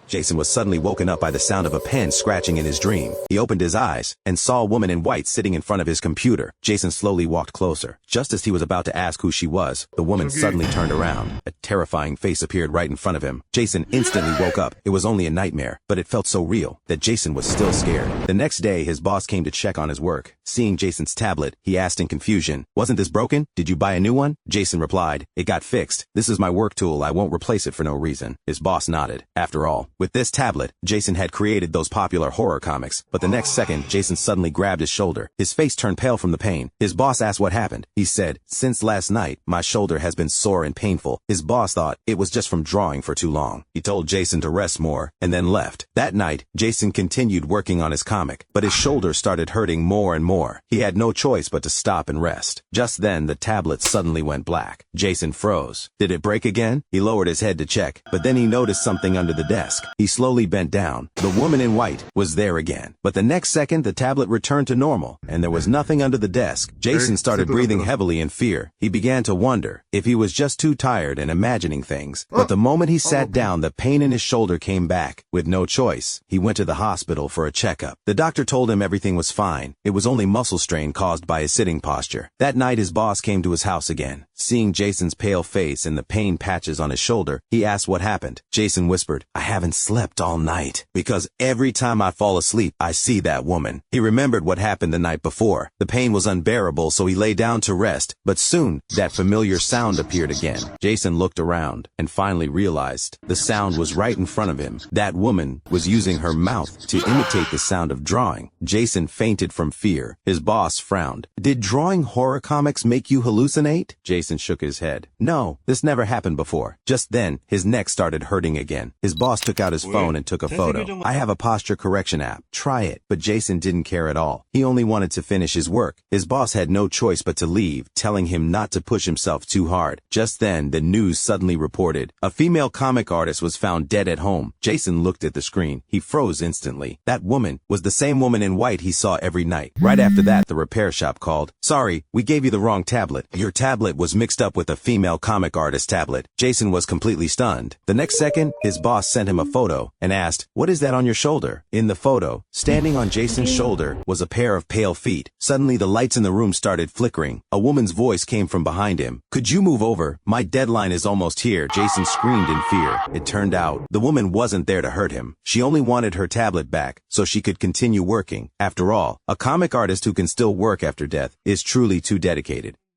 Jason was suddenly woken up by the sound of a pen scratching in his dream. He opened his eyes and saw a woman in white sitting in front of his computer. Jason slowly walked closer. Just as he was about to ask who she was, the woman suddenly turned around. A terrifying face appeared right in front of him. Jason instantly woke up. It was only a nightmare, but it felt so real that Jason was still scared. The next day, his boss came to check on his work. Seeing Jason's tablet, he asked in confusion, "Wasn't this broken? Did you buy a new one?" Jason replied, "It got fixed. This is my work tool. I won't replace it for no reason." His boss nodded. After all, with this tablet, Jason had created those popular horror comics. But the next second, Jason suddenly grabbed his shoulder. His face turned pale from the pain. His boss asked what happened. He said, "Since last night, my shoulder has been sore and painful." His boss thought it was just from drawing for too long. He told Jason to rest more and then left. That night, Jason continued working on his comic, but his shoulder started hurting more and more. He had no choice but to stop and rest. Just then, the tablet suddenly went black. Jason froze. Did it break again? He lowered his head to check, but then he noticed something under the desk. He slowly bent down. The woman in white was there again. But the next second, the tablet returned to normal, and there was nothing under the desk. Jason started breathing heavily in fear. He began to wonder if he was just too tired and imagining things. But the moment he sat down, the pain in his shoulder came back. With no choice, he went to the hospital for a checkup. The doctor told him everything was fine. It was only muscle strain caused by his sitting posture. That night, his boss came to his house again. Seeing Jason's pale face and the pain patches on his shoulder, he asked what happened. Jason whispered, "I haven't slept all night because every time I fall asleep, I see that woman." He remembered what happened the night before. The pain was unbearable, so he lay down to rest, but soon that familiar sound appeared again. Jason looked around and finally realized the sound was right in front of him. That woman was using her mouth to imitate the sound of drawing. Jason fainted from fear. His boss frowned. "Did drawing horror comics make you hallucinate?" Jason shook his head. "No, this never happened before." Just then, his neck started hurting again. His boss took out his phone and took a photo. "I have a posture correction app. Try it." But Jason didn't care at all. He only wanted to finish his work. His boss had no choice but to leave, telling him not to push himself too hard. Just then, the news suddenly reported a female comic artist was found dead at home. Jason looked at the screen. He froze instantly. That woman was the same woman in white he saw every night. Right after that, the repair shop called. "Sorry, we gave you the wrong tablet. Your tablet was mixed up with a female comic artist tablet." Jason was completely stunned. The next second, his boss sent him a photo and asked, "What is that on your shoulder?" In the photo, standing on Jason's shoulder was a pair of pale feet. Suddenly, the lights in the room started flickering. A woman's voice came from behind him. "Could you move over? My deadline is almost here." Jason screamed in fear. It turned out the woman wasn't there to hurt him. She only wanted her tablet back so she could continue working. After all, a comic artist who can still work after death is truly too dedicated.